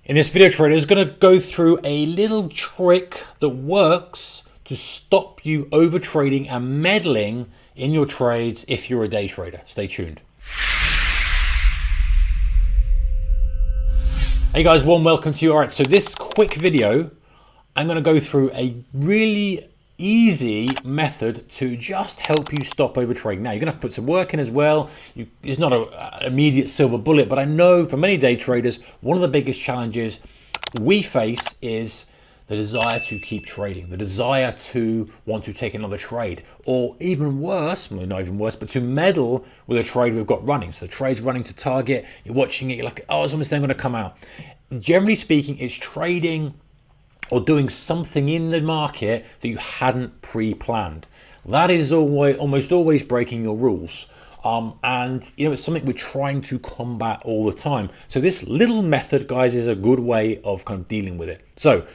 In this video, trader is going to go through a little trick that works to stop you over trading and meddling in your trades if you're a day trader. Stay tuned. Hey guys, warm welcome to you. All right, so this quick video, I'm going to go through a really easy method to just help you stop over trading. Now, you're going to have to put some work in as well. It's not an immediate silver bullet, but I know for many day traders, one of the biggest challenges we face is the desire to keep trading, the desire to want to take another trade, or even worse, well, not even worse, but to meddle with a trade we've got running. So the trade's running to target, you're watching it, you're like, oh, it's almost then going to come out. Generally speaking, it's trading or doing something in the market that you hadn't pre-planned. That is almost always breaking your rules. And it's something we're trying to combat all the time. So this little method, guys, is a good way of kind of dealing with it. So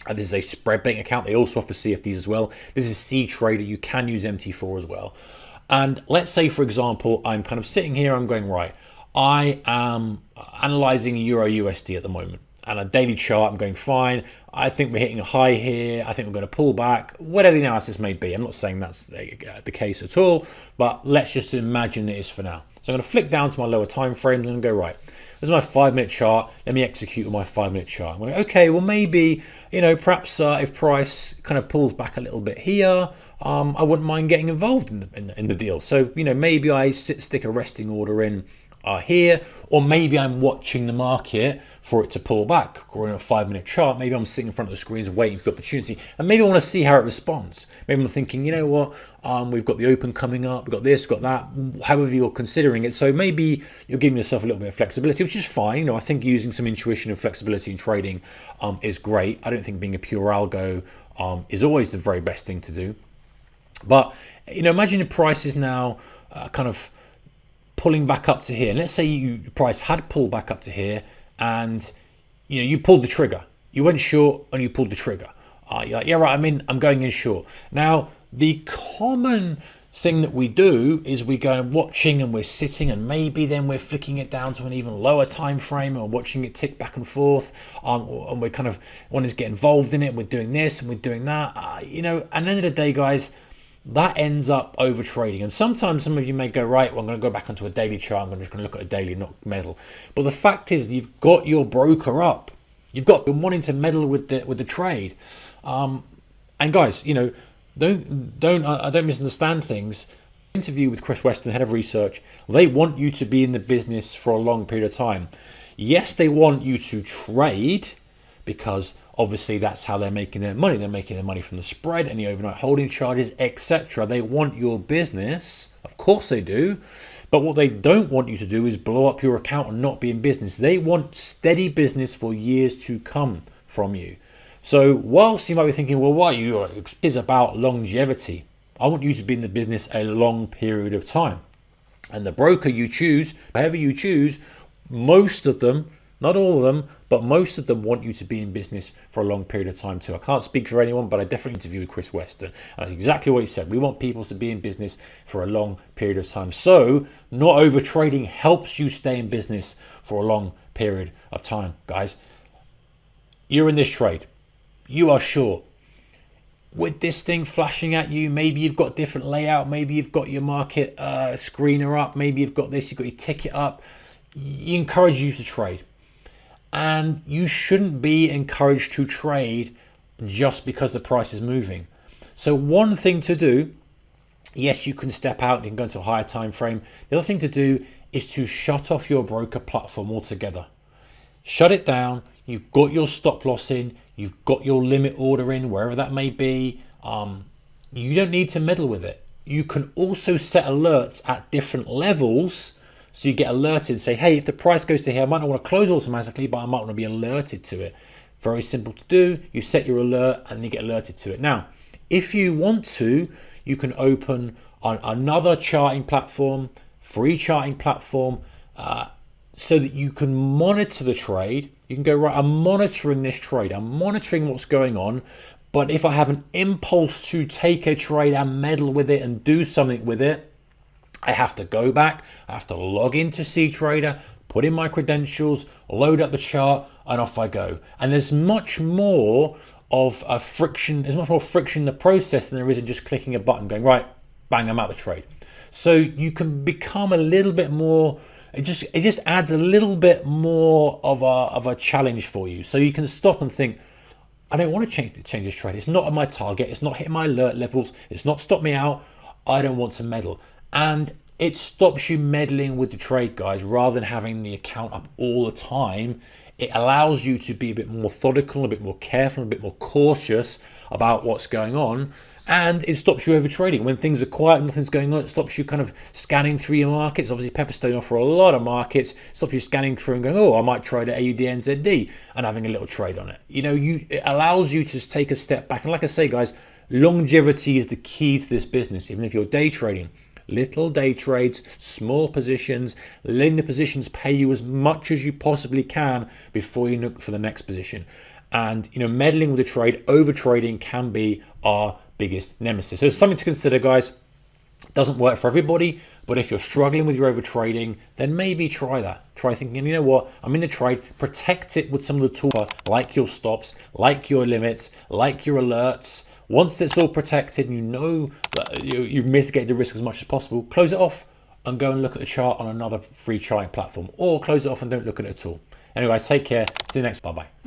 this is a spread betting account. They also offer CFDs as well. This is CTrader. You can use MT4 as well. And let's say, for example, I'm kind of sitting here, I'm going, right, I am analyzing Euro USD at the moment. And a daily chart, I'm going fine. I think we're hitting a high here. I think we're going to pull back, whatever the analysis may be. I'm not saying that's the case at all, but let's just imagine it is for now. So I'm going to flick down to my lower time frames and go, right, this is my 5-minute chart. Let me execute on my 5-minute chart. I'm going, okay, well, maybe, perhaps if price kind of pulls back a little bit here, I wouldn't mind getting involved in the deal. So, maybe I stick a resting order in here, or maybe I'm watching the market for it to pull back, or in a 5-minute chart, maybe I'm sitting in front of the screens waiting for the opportunity, and maybe I want to see how it responds. Maybe I'm thinking, you know what, we've got the open coming up, we've got this, we've got that, however you're considering it. So maybe you're giving yourself a little bit of flexibility, which is fine. I think using some intuition and flexibility in trading is great. I don't think being a pure algo is always the very best thing to do. But, imagine the price is now kind of pulling back up to here. And let's say the price had pulled back up to here, and you pulled the trigger. You went short and you pulled the trigger. You're like, yeah, right, I'm going in short. Now, the common thing that we do is we go watching and we're sitting, and maybe then we're flicking it down to an even lower time frame or watching it tick back and forth, and we're kind of wanting to get involved in it. We're doing this and we're doing that. At the end of the day, guys, that ends up over trading. And sometimes some of you may go, right, well, I'm going to go back onto a daily chart. I'm just going to look at a daily, not meddle. But the fact is, you've got your broker up. You've got been wanting to meddle with the trade. And guys, don't misunderstand things. Interview with Chris Weston, head of research. They want you to be in the business for a long period of time. Yes, they want you to trade, because obviously that's how they're making their money. They're making their money from the spread, any overnight holding charges, etc. They want your business. Of course they do. But what they don't want you to do is blow up your account and not be in business. They want steady business for years to come from you. So whilst you might be thinking, well, why it is about longevity. I want you to be in the business a long period of time. And the broker you choose, whoever you choose, most of them, not all of them, but most of them want you to be in business for a long period of time too. I can't speak for anyone, but I definitely interviewed Chris Weston. And that's exactly what he said. We want people to be in business for a long period of time. So not over trading helps you stay in business for a long period of time, guys. You're in this trade. You are short. With this thing flashing at you, maybe you've got different layout. Maybe you've got your market screener up. Maybe you've got this, you've got your ticket up. He encourage you to trade. And you shouldn't be encouraged to trade just because the price is moving. So one thing to do, yes, you can step out and you can go into a higher time frame. The other thing to do is to shut off your broker platform altogether. Shut it down. You've got your stop loss in. You've got your limit order in, wherever that may be. You don't need to meddle with it. You can also set alerts at different levels, so you get alerted, say, hey, if the price goes to here, I might not want to close automatically, but I might want to be alerted to it. Very simple to do. You set your alert and you get alerted to it. Now, if you want to, you can open on another charting platform, free charting platform, so that you can monitor the trade. You can go, right, I'm monitoring this trade. I'm monitoring what's going on. But if I have an impulse to take a trade and meddle with it and do something with it, I have to go back, I have to log into CTrader, put in my credentials, load up the chart, and off I go. And there's much more of a friction, there's much more friction in the process than there is in just clicking a button going, right, bang, I'm out the trade. So you can become a little bit more, it just adds a little bit more of a challenge for you. So you can stop and think, I don't want to change this trade. It's not at my target. It's not hitting my alert levels. It's not stopped me out. I don't want to meddle. And it stops you meddling with the trade, guys, rather than having the account up all the time. It allows you to be a bit more methodical, a bit more careful, a bit more cautious about what's going on. And it stops you over trading. When things are quiet, nothing's going on, it stops you kind of scanning through your markets. Obviously, Pepperstone offer a lot of markets. It stops you scanning through and going, oh, I might trade at AUDNZD and having a little trade on it. You know, it allows you to just take a step back. And like I say, guys, longevity is the key to this business. Even if you're day trading, little day trades, small positions, letting the positions pay you as much as you possibly can before you look for the next position. And, you know, meddling with the trade, over trading can be our biggest nemesis. So it's something to consider, guys. Doesn't work for everybody, but if you're struggling with your over trading, then maybe try that. Try thinking, you know what, I'm in the trade, protect it with some of the tools like your stops, like your limits, like your alerts. Once it's all protected and you know that you mitigate the risk as much as possible, close it off and go and look at the chart on another free charting platform, or close it off and don't look at it at all. Anyway, take care. See you next. Bye-bye.